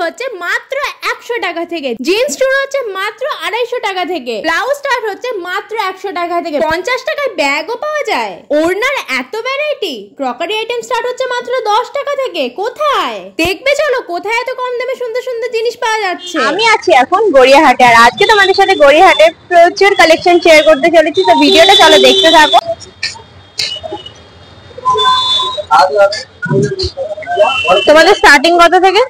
হচ্ছে মাত্র 100 টাকা থেকে, জিন্স শুরু হচ্ছে মাত্র 250 টাকা থেকে, ব্লাউজ স্টার্ট হচ্ছে মাত্র 100 টাকা থেকে, 50 টাকায় ব্যাগও পাওয়া যায়। ওড়নার এত ভ্যারাইটি। ক্রকারি আইটেম স্টার্ট হচ্ছে মাত্র 10 টাকা থেকে। কোথায় দেখবে, চলো কোথায় এত কম দামে সুন্দর সুন্দর জিনিস পাওয়া যাচ্ছে। আমি আছি এখন গড়িয়াহাটে, আর আজকে তোমাদের সাথে গড়িয়াহাটের প্রচুর কালেকশন শেয়ার করতে চলেছি, তো ভিডিওটা চলো দেখতে থাকো। তোমাদের স্টার্টিং কত থেকে?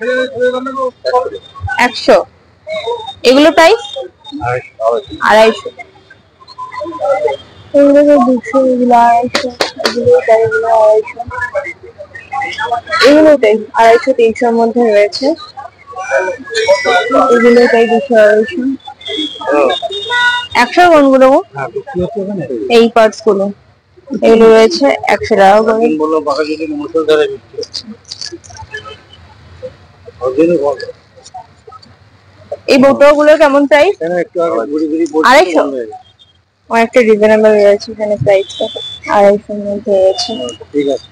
100। এগুলো প্রাইস 250। এগুলো 200, এগুলো 250, এগুলো 250, এগুলোটাই 250-300 মধ্যে রয়েছে। এগুলোটাই 200-250। 100 কোনগুলো? এই পার্টস গুলো এগুলো রয়েছে 100 টাকা করে। এই বোতলগুলো কেমন প্রাইস? 250। অনেকটা রিজনেবল রয়েছে এখানে প্রাইসটা, 250 মধ্যে রয়েছে। ঠিক আছে,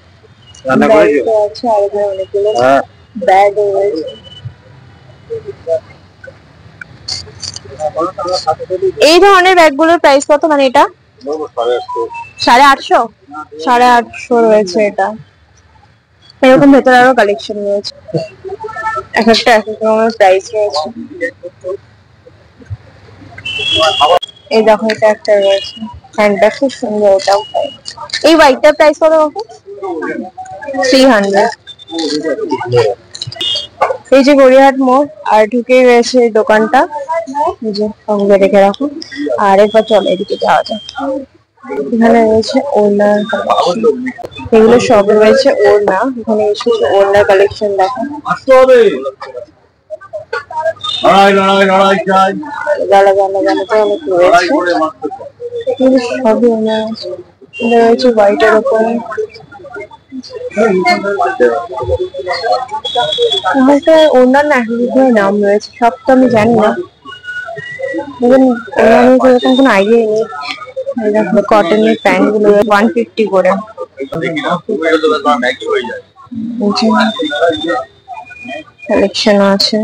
রান্না করে দিও। আচ্ছা, আর এখানে অনেকগুলো ব্যাগ রয়েছে। এই ধরনের ব্যাগগুলোর প্রাইস কত? মানে এটা 850। 850 রয়েছে এটা। এরকম ভেতরে আরো কালেকশন রয়েছে, এক একটা এক এক রকমের প্রাইস রয়েছে। এই দেখো, এটা একটা রয়েছে হ্যান্ডব্যাগ, খুব সুন্দর। এটাও এই হোয়াইটটার প্রাইস কত? 300। এই যে গড়িয়াহাট মোড়, আর ঢুকে রয়েছে এই দোকানটা, এই যে সঙ্গে রেখে রাখো। আর এরপর চলো এদিকে যাওয়া যাক। এখানে রয়েছে ওড়নার কালেকশন, এগুলো সব রয়েছে ওড়না। এখানে এসেছে ওড়নার কালেকশন দেখো। সবই ওড়না রয়েছে হোয়াইটের উপরে। ওড়নার না নাম রয়েছে, সব তো আমি জানি না, এরকম কোনো আইডিয়া নেই। কটনের প্যান্ট গুলো 150 করে। কালেকশন আছে।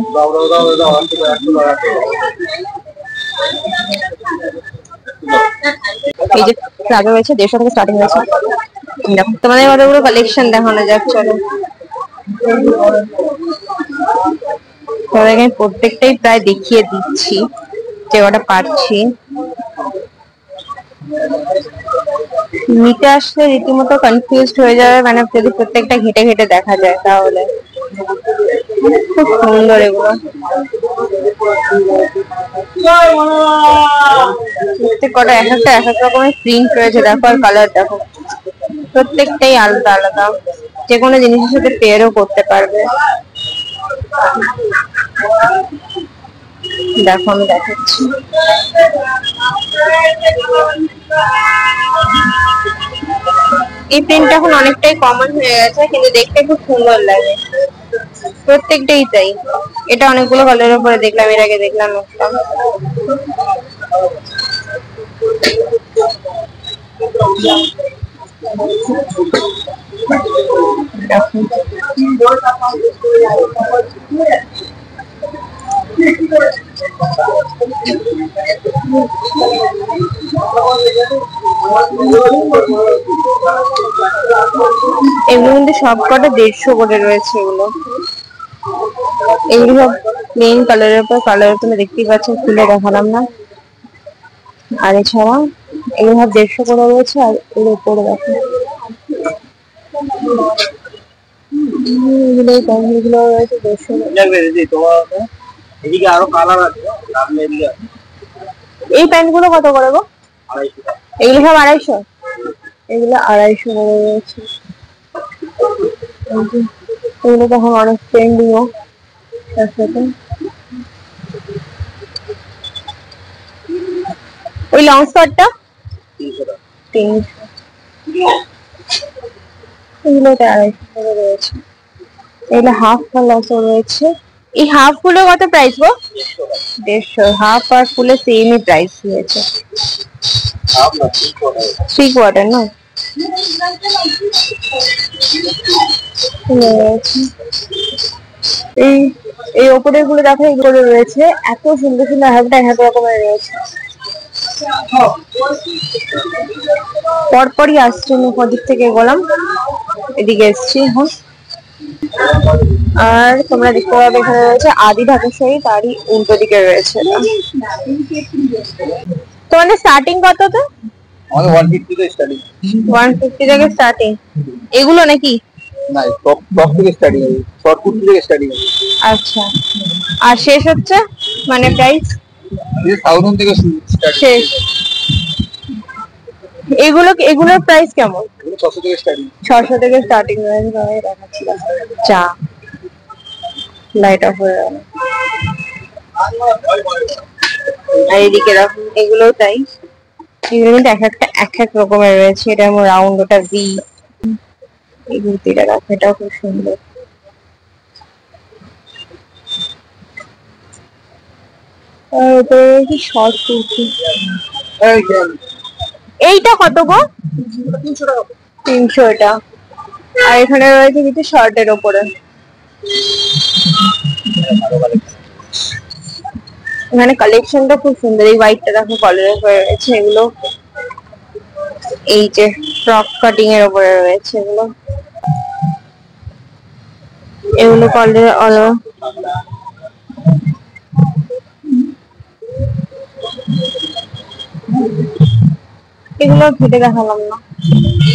এই যে প্লাজো রয়েছে 150 থেকে স্টার্টিং রয়েছে। তোমাদের কতগুলো কালেকশন দেখানো যাক, চলো। তোমাদেরকে প্রত্যেকটাই প্রায় দেখিয়ে দিচ্ছি যে কটা পারছি। নিতে আসলে রীতিমতো কনফিউজড হয়ে যাবে, মানে যদি প্রত্যেকটা ঘেটে ঘেটে দেখা যায় তাহলে। খুব সুন্দর এগুলো, প্রত্যেকটা এক একটা এক এক রকমের প্রিন্ট রয়েছে দেখো, আর কালার দেখো, প্রত্যেকটাই আলাদা আলাদা। যে কোনো জিনিসের সাথে পেয়ারও করতে পারবে। দেখো আমি দেখাচ্ছি। এই প্রিন্টটা এখন অনেকটাই কমন হয়ে গেছে, কিন্তু দেখতে খুব সুন্দর লাগে। প্রত্যেকটাই তাই। এটা অনেকগুলো কালারের উপরে দেখলাম, এর আগে দেখলাম একটা। এগুলো কিন্তু সবকটা 150 করে রয়েছে। এগুলো সব প্লেন কালারের উপর, কালার তুমি দেখতেই পাচ্ছ, খুলে দেখালাম না। আর এছাড়া এগুলো সব 150 করে রয়েছে। আর এর উপরে দেখো এগুলো রয়েছে 150। এই প্যান্ট গুলো কত করে গো? এগুলো সব 250। এগুলো 250 করে রয়েছে। এগুলো তখন অনেক ট্রেন্ডিং। ওই লং স্কার্টটা 300। এগুলো 250 করে রয়েছে। এগুলো হাফ কালারও রয়েছে। এই হাফ গুলো কত প্রাইস গো? 150। হাফ আর ফুলে সেমই প্রাইস রয়েছে। 3/4 না? এই এই ওপরের গুলো দেখো, এগুলো রয়েছে এত সুন্দর সুন্দর, এক রকমের রয়েছে, পরপরই আসছে। ওদিক থেকে গেলাম, এদিকে এসছি এখন। আর তোমরা দেখতে পাবে এখানে রয়েছে আদি ঢাকেশ্বরী, তারই উল্টো দিকে রয়েছে। তোমাদের স্টার্টিং কত? তো আমাদের 150 থেকে স্টার্টিং। 150 থেকে স্টার্টিং এগুলো নাকি? না, টপ থেকে স্টার্টিং আছে, শর্ট কুর্তি থেকে স্টার্টিং আছে। আচ্ছা, আর শেষ হচ্ছে মানে প্রাইস? এই 1000 থেকে স্টার্টিং শেষ। এগুলোর প্রাইস কেমন? এগুলো 600 থেকে স্টার্টিং। 600 থেকে স্টার্টিং রয়েছে। আমি দেখাচ্ছি, চা লাইট অফ হয়ে গেল। আর এদিকে দেখো, এগুলোও তাই, এগুলো কিন্তু এক এক রকমের রয়েছে। এটা আমার রাউন্ড, ওটা ভি। এই কুর্তিটা দেখো, এটাও খুব সুন্দর। আর ওপরে রয়েছে শর্ট কুর্তি। এইটা কত গো? 300 টাকা। 300 এটা। আর এখানে রয়েছে কিছু শর্টের ওপরে। এখানে কালেকশনটা খুব সুন্দর। এই হোয়াইটটা দেখো কলারের উপরে রয়েছে, এগুলো এই যে ফ্রক কাটিং এর উপরে রয়েছে। এগুলো কলার এগুলো খুঁজে দেখালাম না।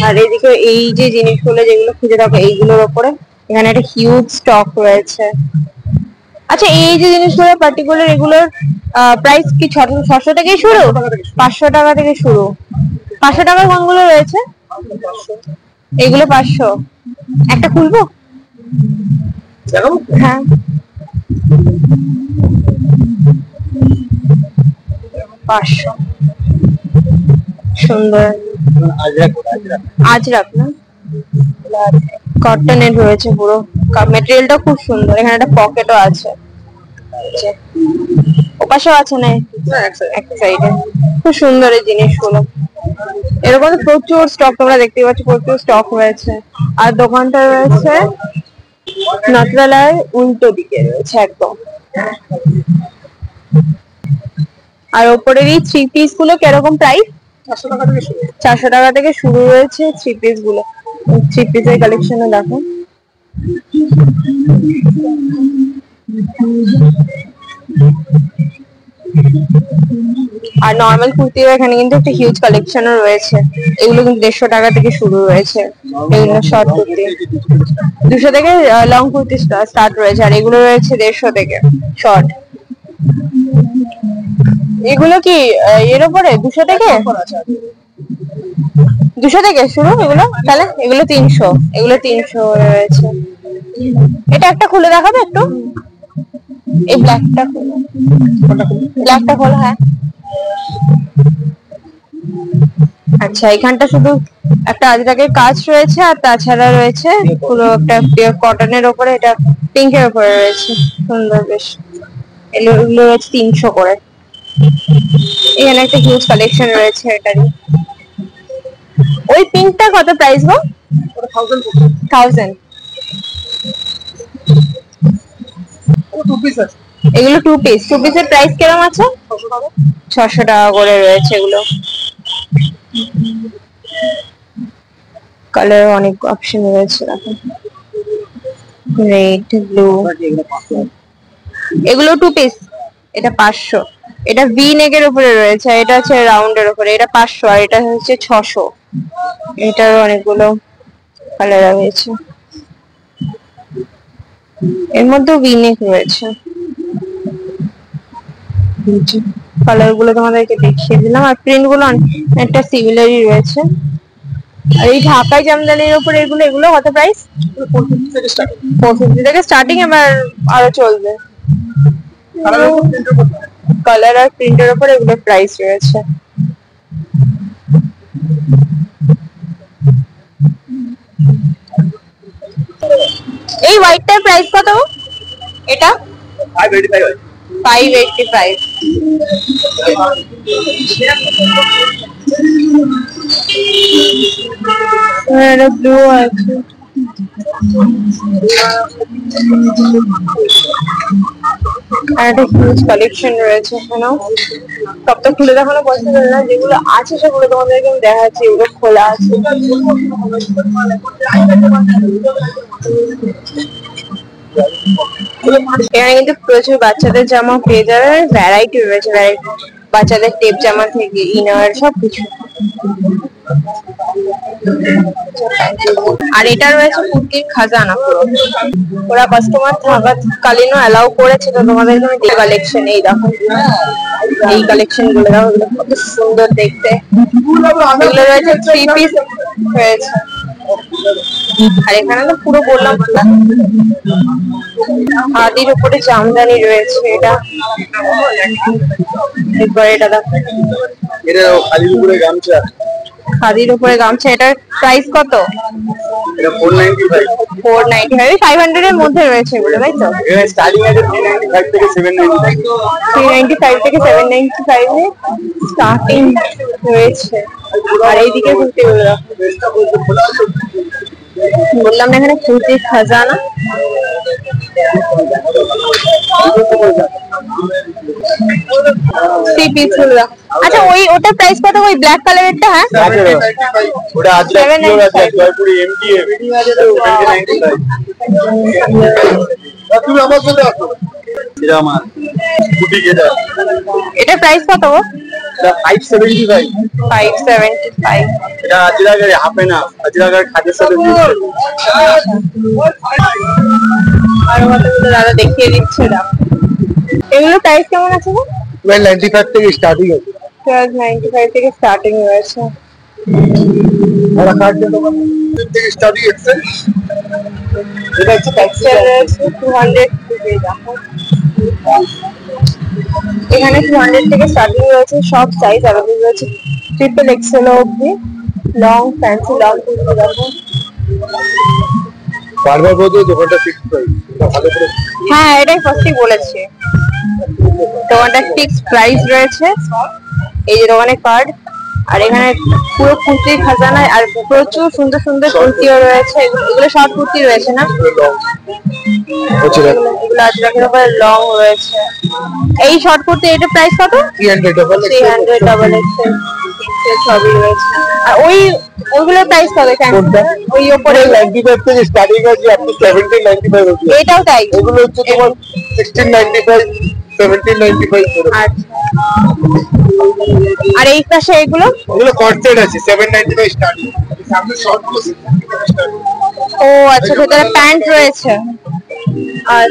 আর এদিকে এই যে জিনিসগুলো যেগুলো খুঁজে দেখো, এইগুলোর উপরে এখানে একটা হিউজ স্টক রয়েছে। আচ্ছা, এই যে জিনিসগুলো পার্টিকুলার, এগুলোর প্রাইস কি 600 থেকেই শুরু? 500 টাকা থেকে শুরু। 500 টাকার কোনগুলো রয়েছে? এগুলো 500। একটা খুলবো? হ্যাঁ, সুন্দর। আজরাক না, কটনের রয়েছে পুরো। মেটেরিয়ালটা খুব সুন্দর। এখানে একটা পকেটও আছে, ওপাশেও আছে না এক সাইডে। খুব সুন্দর এই জিনিসগুলো। এরকম প্রচুর স্টক তোমরা দেখতে পাচ্ছ, প্রচুর স্টক রয়েছে। আর দোকানটা রয়েছে নটরালার উল্টো দিকে রয়েছে একদম। আর ওপরের এই 3 পিস গুলো কিরকম প্রাইস? 400 টাকা থেকে শুরু। 400 টাকা থেকে শুরু রয়েছে 3 পিস গুলো। 3 পিসের কালেকশনও দেখো। আর নরমাল কুর্তির এখানে কিন্তু একটা হিউজ কালেকশনও রয়েছে। এগুলো কিন্তু 150 টাকা থেকে শুরু রয়েছে। এগুলো শর্ট কুর্তি 200 থেকে লং কুর্তি স্টার্ট রয়েছে। আর এগুলো রয়েছে 150 থেকে শর্ট। এগুলো কি এর উপরে 200 থেকে? 200 থেকে শুরু এগুলো। তাহলে এগুলো 300। এগুলো 300 রয়েছে। এটা একটা খুলে দেখাবে একটু? এই ব্ল্যাকটা খোলো, ব্ল্যাকটা খোলো। হ্যাঁ, আচ্ছা, এখানটা শুধু একটা আজরাকের কাজ রয়েছে, আর তাছাড়া রয়েছে পুরো একটা পিওর কটনের উপরে। এটা পিঙ্কের উপরে রয়েছে, সুন্দর বেশ। এগুলো রয়েছে 300 করে। এখানে একটা হিউজ কালেকশন রয়েছে এটারই। ওই পিঙ্কটা কত প্রাইস গো? 1000। এগুলো 2 পিস। 2 পিসের প্রাইস কিরকম আছে? 600 টাকা করে রয়েছে এগুলো। কালার অনেক অপশন রয়েছে, দেখো রেড, ব্লু। এগুলো 2 পিস। এটা 500। এটা ভি নেকের উপরে রয়েছে, এটা হচ্ছে রাউন্ডের উপরে। এটা 500 আর এটা হচ্ছে 600। এটার অনেকগুলো কালার রয়েছে। এর মধ্যে ভি নেক রয়েছে। কালার গুলো তোমাদেরকে দেখিয়ে দিলাম। আর প্রিন্ট গুলো একটা সিমিলারই রয়েছে। আর এই ঢাকাই জামদানির উপরে এগুলো কত প্রাইস? 450 থেকে স্টার্টিং। এবার আরো চলবে। কালার আর প্রিন্টের উপর এগুলো প্রাইস রয়েছে। এই হোয়াইটটার প্রাইস কত? এটা 585। 585। ব্লু আছে। আর একটা হিউজ কালেকশন রয়েছে এখানে। সবটা খুলে দেখানো পসিবল না, যেগুলো আছে সেগুলো তোমাদেরকে আমি দেখাচ্ছি। এগুলো খোলা আছে। এখানে কিন্তু প্রচুর বাচ্চাদের জামা পেয়ে যাবে, ভ্যারাইটি রয়েছে, বাচ্চাদের টেপ জামা থেকে ইনার সবকিছু। আর এটা রয়েছে কুর্তির খাজানা পুরো। ওরা কাস্টমার থাকাকালীনও অ্যালাউ করেছে, তো তোমাদেরকে আমি কালেকশন এই দেখো, এই কালেকশন গুলো দেখো, কত সুন্দর দেখতে। এগুলো রয়েছে 3 পিস রয়েছে। আর এখানে তো পুরো বললাম হাতির উপরে জামদানি রয়েছে। এটা এরপর এটা দেখো, এটা খালির উপরে গামছা। খাদির উপরে গামছা। এটার প্রাইস কত? এটা 495। 495, 500 এর মধ্যে রয়েছে এগুলো, তাই তো? এটা স্টার্টিং আছে 395 থেকে 795। 395 থেকে 795 এ স্টার্টিং রয়েছে। আর এইদিকে কুর্তিগুলো দেখো, বললাম না এখানে কুর্তির খাজানা। আচ্ছা, ওটা প্রাইস কত? ওই ব্ল্যাক কালারেরটা? হ্যাঁ, ওটা আছে জয়পুরি এমডিএফ 795। তুমি আমার সাথে আসো। এটা আমার কুটি যেটা, এটা প্রাইস কত? এটা 575। 575। এটা আজরাগের হাফে না, আজরাগের খাদের সাথে মিশে। আর কতগুলো দাদা দেখিয়ে দিচ্ছে। এগুলো প্রাইস কেমন আছে গো? 1295 থেকে স্টার্টিং আছে। 1295 থেকে স্টার্টিং রয়েছে। আর কার্ড থেকে স্টার্টিং আছে। এটা হচ্ছে টেক্সচার রয়েছে 200 থেকে। দেখো এখানে 200 থেকে স্টার্টিং রয়েছে। সব সাইজ अवेलेबल রয়েছে, ট্রিপল এক্সেল অবধি। লং ফ্যান্সি লং কুর্তি দেখো। বারবার বলতে দোকানটা ফিক্স প্রাইস, ভালো করে। হ্যাঁ, এটাই ফার্স্টই বলেছি, দোকানটা ফিক্স প্রাইস রয়েছে। এই যে দোকানের কার্ড। আর এখানে পুরো কুর্তির খাজানা, আর প্রচুর সুন্দর সুন্দর কুর্তিও রয়েছে। এগুলো শর্ট কুর্তি রয়েছে না? এগুলো আজরাকের উপরে লং রয়েছে। এই শর্ট কুর্তি, এটা প্রাইস কত? 300 ডাবল এক্সেল সবই রয়েছে। আর ওইগুলোর প্রাইস কত? ওই উপরে 95 থেকে স্টার্টিং আছে, আপনি 1795 অবধি। এটাও তাই? এগুলো হচ্ছে তোমার 1695 1795 করে। আচ্ছা, আর এই পাশে এগুলো কনসেপ্ট আছে 795 স্টার্টিং। সামনে শর্ট গুলো 695 স্টার্টিং। ও আচ্ছা, ভেতরে প্যান্ট রয়েছে। আর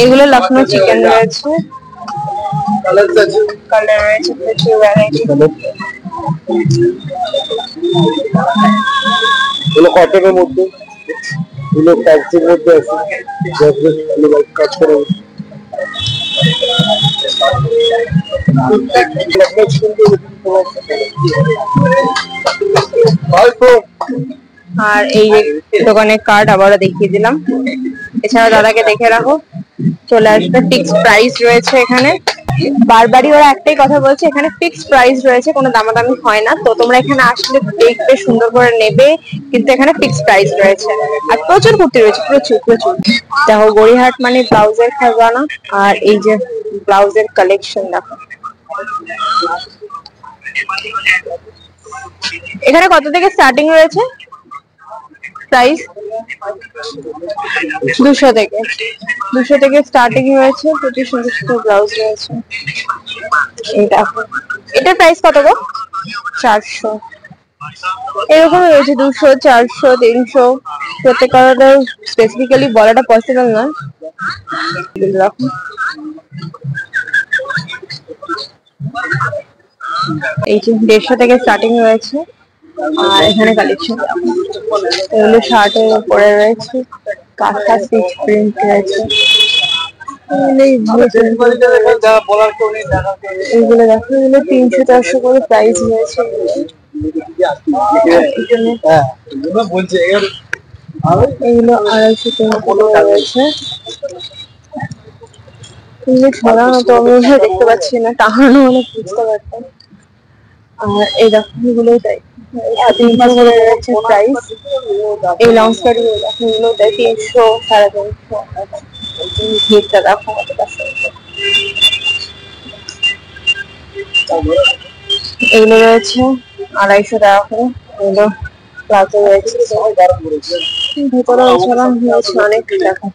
এগুলো লখনৌ চিকেন রয়েছে। কালার আছে, কালার রয়েছে প্রচুর ভ্যারাইটি। এগুলো কটনের মধ্যে, এগুলো ফ্যান্সির মধ্যে আছে। কাজ করে আর এই যে দোকানের কার্ড আবারও দেখিয়ে দিলাম। এছাড়া দাদাকে দেখে রাখো, চলে আসবে। ফিক্সড প্রাইস রয়েছে এখানে। বারবারই ওরা একটাই কথা বলছে, এখানে ফিক্সড প্রাইস রয়েছে, কোনো দামাদামি হয় না। তো তোমরা এখানে আসলে দেখবে, সুন্দর করে নেবে, কিন্তু এখানে ফিক্সড প্রাইস রয়েছে। আর প্রচুর কুর্তি রয়েছে, প্রচুর প্রচুর। দেখো গড়িয়াহাট মানে ব্লাউজের খাজানা। আর এই যে ব্লাউজের কালেকশন দেখো। এখানে কত থেকে স্টার্টিং রয়েছে প্রাইস? 200 থেকে স্টার্টিং রয়েছে। প্রচুর সুন্দর সুন্দর ব্লাউজ রয়েছে। এটা প্রাইস কত গো? 400। এরকম রয়েছে 200, 400, 300। প্রত্যেক কালার স্পেসিফিক্যালি বলাটা পসিবল না। এই যে 150 থেকে স্টার্টিং রয়েছে। আর এখানে কালেকশন এগুলো শার্টের উপরে রয়েছে, কাঁথা স্টিচ প্রিন্ট রয়েছে। এইগুলো দেখো, এগুলো 300-400 করে প্রাইস রয়েছে। এগুলো 250-300 রয়েছে। ছড়ানো তো আমি দেখতে পাচ্ছি না, টাঙানো হলে বুঝতে পারতাম। আর এই দেখো, এগুলোই তাই। 300 করে রয়েছে প্রাইস। এই লং স্কার্ট গুলো দেখো, এগুলো 300, 350। ঘেরটা দেখো কতটা সুন্দর। এগুলো রয়েছে 250 টাকা করে। এগুলো প্লাজো রয়েছে, ভেতরে এছাড়া রয়েছে অনেক দেখো।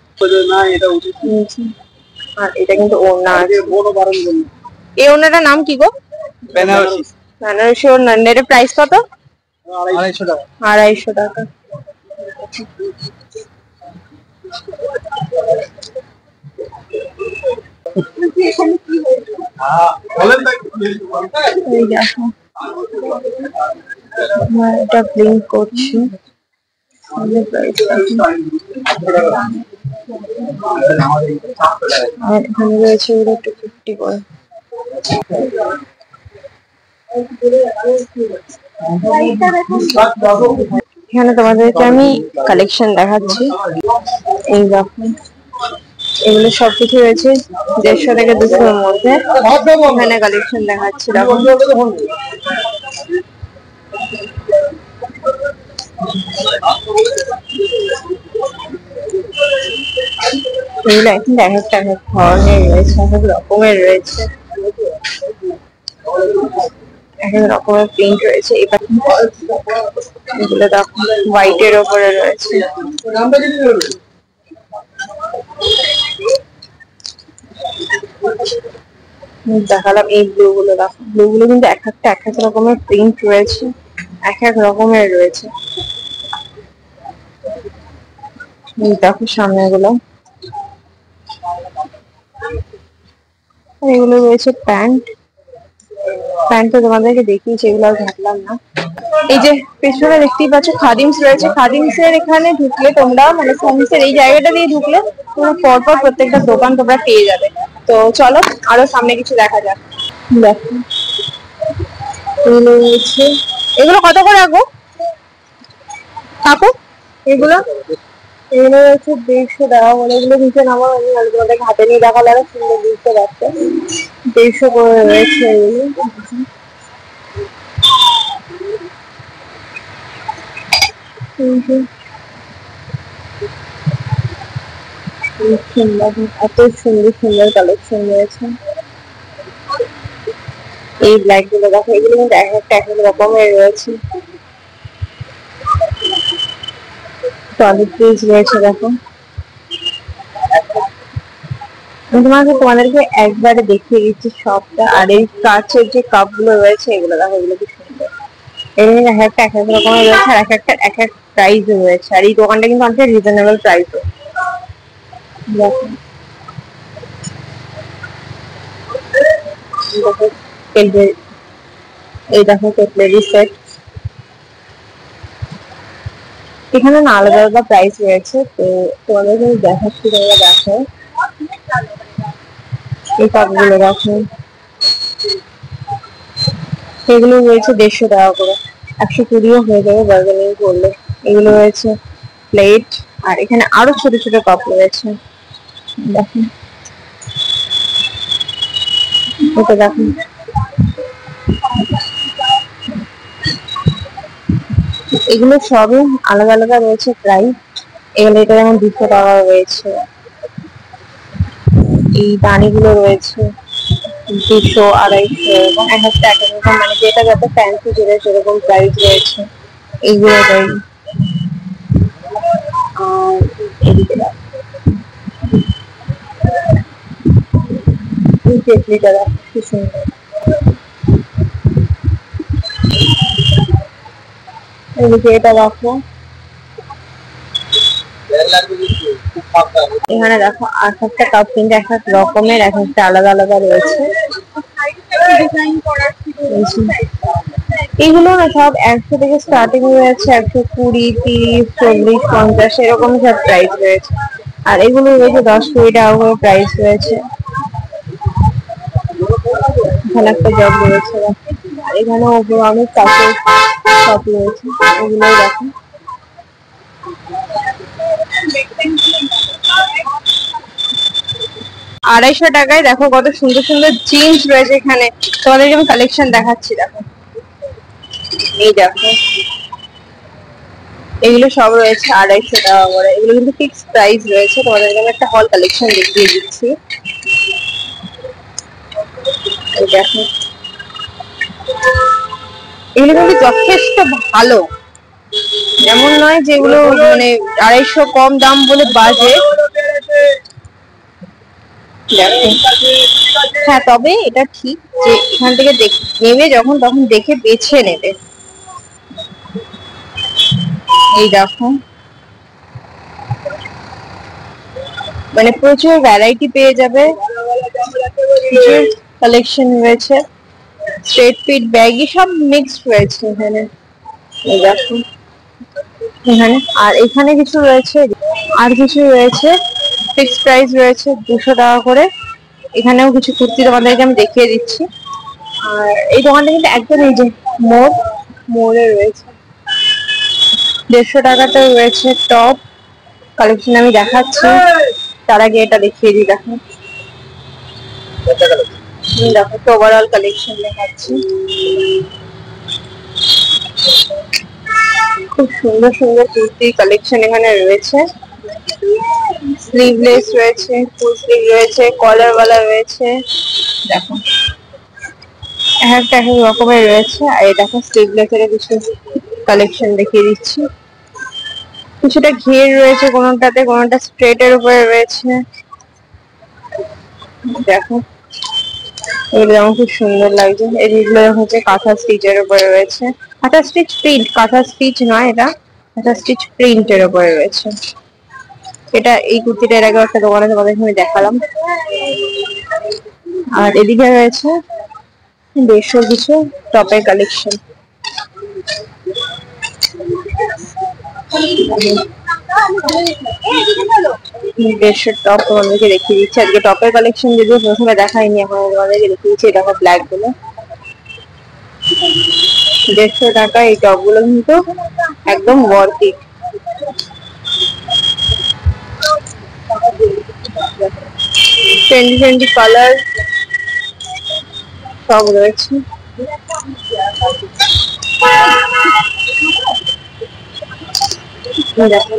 আর এটা কিন্তু ওড়না আছে। এই ওড়নাটার নাম কি গো? বেনারসি। বেনারসি ওড়না। এটার প্রাইস কত? 250 টাকা। 250 টাকা। এই দেখো, এটা ব্লিঙ্ক করছে। আর এখানে রয়েছে ওগুলো একটু 50 করে। এখানে তোমাদেরকে আমি কালেকশন দেখাচ্ছি। এই দেখো, এগুলো সবকিছু রয়েছে 150 থেকে 200 এর মধ্যে। এখানে কালেকশন দেখাচ্ছি দেখো। এগুলো এখন এক একটা এক ধরনের রয়েছে, এক এক রকমের রয়েছে, এক এক রকমের প্রিন্ট রয়েছে। এবার এগুলো দেখো হোয়াইটের ওপরে রয়েছে। দেখালাম এই ব্লু গুলো দেখো, ব্লু গুলো কিন্তু এক একটা এক এক রকমের প্রিন্ট রয়েছে, এক এক রকমের রয়েছে। দেখো সামনে গুলো, এগুলো রয়েছে প্যান্ট। প্যান্ট তো তোমাদেরকে দেখিয়েছি, এগুলো আর ঘাটলাম না। এই যে পেছনে দেখতেই পাচ্ছ খাদিমস রয়েছে। খাদিমস এর এখানে ঢুকলে তোমরা, মানে সার্ভিসের এই জায়গাটা দিয়ে ঢুকলে তোমরা পরপর প্রত্যেকটা দোকান তোমরা পেয়ে যাবে। তো চলো আরো সামনে কিছু দেখা যাক। দেখো এগুলো রয়েছে, এগুলো কত করে রাখবো কাকু? এগুলো এগুলো হচ্ছে 150 টাকা করে। এগুলো নিচে নামা, আমি তোমাদেরকে হাতে নিয়ে দেখালে আরো সুন্দর বুঝতে পারছে। 150 করে রয়েছে এগুলো। এত সুন্দর সুন্দর কালেকশন রয়েছে। এই ব্ল্যাক গুলো দেখো, এগুলো কিন্তু এক একটা এক এক রকমের রয়েছে। টয়লেট পিস রয়েছে দেখো। তোমাদেরকে একবারে দেখিয়ে দিচ্ছি সবটা। আর এই কাঁচের যে কাপ গুলো রয়েছে, এগুলো দেখো, এগুলো কি সুন্দর। এখানে এক একটা এক এক রকমের রয়েছে, আর এক একটা এক এক প্রাইস রয়েছে। আর এই দোকানটা কিন্তু অনেক রিজনেবল প্রাইসও। দেখো এই দেখো কেটলারি সেট। এখানে না আলাদা আলাদা প্রাইস রয়েছে, তো তোমাদের যদি দেখাচ্ছি তোমরা দেখো। এই কাপগুলো দেখো, এগুলো রয়েছে 150 টাকা করে। 120ও হয়ে যাবে বার্গেনিং করলে। এগুলো রয়েছে প্লেট, আর এখানে আরো ছোট ছোট কাপ রয়েছে। দেখো এটা দেখো, এগুলো সবই আলাদা আলাদা রয়েছে প্রাইস। এগুলো এটা যেমন 200 টাকা রয়েছে। এই দানিগুলো রয়েছে 200, 250 এবং এক একটা এক রকম, মানে যেটা যত ফ্যান্সি যেটা সেরকম প্রাইস রয়েছে। এইগুলো তাই। আর এদিকে এই কেটলিটা দেখো কি সুন্দর। এদিকে এটা দেখো, এখানে দেখো এক একটা কাপ কিন্তু এক এক রকমের, এক একটা আলাদা আলাদা রয়েছে। এগুলো না সব 100 থেকে স্টার্টিং রয়েছে, 120, 30, 40, 50 এরকম সব প্রাইস রয়েছে। আর এগুলো রয়েছে 10-20 টাকা করে প্রাইস রয়েছে। এখানে একটা জগ রয়েছে, আর এখানে ওপরে অনেক কাপড় শপ রয়েছে, এগুলো দেখো। 250 টাকায় দেখো কত সুন্দর সুন্দর জিন্স রয়েছে। এখানে তোমাদেরকে আমি কালেকশন দেখাচ্ছি দেখো। এই দেখো এগুলো সব রয়েছে 250 টাকা করে। এগুলো কিন্তু ফিক্স প্রাইস রয়েছে। তোমাদেরকে আমি একটা হল কালেকশন দেখিয়ে দিচ্ছি। এই দেখো এগুলো কিন্তু যথেষ্ট ভালো, এমন নয় যেগুলো মানে 250 কম দাম বলে বাজে। হ্যাঁ তবে এটা ঠিক যে এখান থেকে নেবে যখন তখন দেখে বেছে নেবে। এই দেখো মানে প্রচুর ভ্যারাইটি পেয়ে যাবে, প্রচুর কালেকশন রয়েছে। স্ট্রেট ফিট ব্যাগই সব মিক্সড রয়েছে এখানে। এই দেখো এখানে আর এখানে কিছু রয়েছে, আর কিছু রয়েছে ফিক্সড প্রাইস রয়েছে 200 টাকা করে। এখানেও কিছু কুর্তি তোমাদেরকে আমি দেখিয়ে দিচ্ছি। আর এই দোকানটা কিন্তু একদম এই যে মোড়ে রয়েছে। 150 টাকাতে রয়েছে টপ কালেকশন আমি দেখাচ্ছি। তার আগে এটা দেখিয়ে দিই। দেখো দেখো তো ওভারঅল কালেকশন দেখাচ্ছি। খুব সুন্দর সুন্দর কুর্তি কালেকশন এখানে রয়েছে। স্লিভলেস রয়েছে, ফুল স্লিভ রয়েছে, কলার ওয়ালা রয়েছে। দেখো একটা এক রকমের রয়েছে। আর এই দেখো স্লিভলেস এর কিছু কালেকশন দেখিয়ে দিচ্ছি। কিছুটা ঘের রয়েছে কোনটাতে, কোনটা স্ট্রেট এর উপরে রয়েছে। দেখো এগুলো যেমন খুব সুন্দর লাগছে। এগুলো হচ্ছে কাঁথা স্টিচের উপরে রয়েছে। কাঁথা স্টিচ প্রিন্ট, কাঁথা স্টিচ নয়, এটা কাঁথা স্টিচ প্রিন্টের উপরে রয়েছে। এটা এই কুর্তিটা এর আগে একটা দোকানে তোমাদের আমি দেখালাম। আর এদিকে রয়েছে 150 কিছু টপের কালেকশন। 150 টপ তোমাদেরকে দেখিয়ে দিচ্ছি। আজকে টপের কালেকশন যদিও প্রথমে দেখাইনি, এখন তোমাদেরকে দেখিয়ে দিচ্ছি। দেখো ব্ল্যাক গুলো 150 টাকা। এই টপ গুলো কিন্তু একদম ওয়ার্থ ইট। ট্রেন্ডি কালার সব রয়েছে। দেখো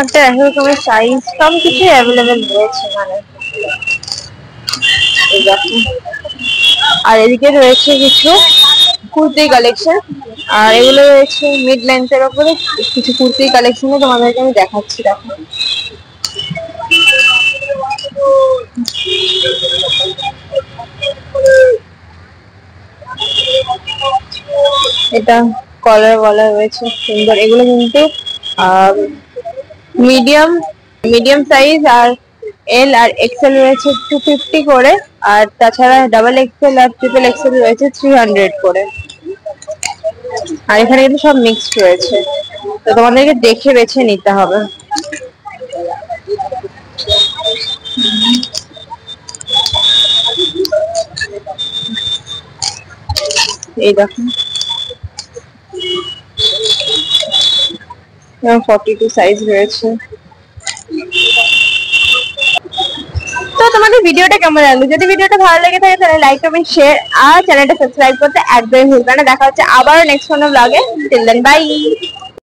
একটা এক রকমের সাইজ সব কিছু অ্যাভেলেবেল রয়েছে মানে। আর এদিকে রয়েছে কিছু কুর্তি কালেকশন। আর এগুলো রয়েছে মিড লেন্থের উপরে কিছু কুর্তি কালেকশনে তোমাদেরকে আমি দেখাচ্ছি। দেখো এটা কলার ওয়ালা রয়েছে সুন্দর। এগুলো কিন্তু মিডিয়াম সাইজ আর এল আর এক্সেল রয়েছে 250 করে। আর তাছাড়া ডাবল এক্সেল আর ট্রিপল এক্সেল রয়েছে 300 করে। আর এখানে কিন্তু সব মিক্সড রয়েছে, তো তোমাদেরকে দেখে বেছে নিতে হবে। এই দেখো 42 সাইজ রয়েছে। তো তোমাদের ভিডিওটা কেমন লাগলো? যদি ভিডিওটা ভালো লেগে থাকে তাহলে লাইক কমেন্ট শেয়ার আর চ্যানেলটা সাবস্ক্রাইব করতে একদমই ভুলবে না। দেখা হচ্ছে আবার নেক্সট কোনো ব্লগে। Till then by.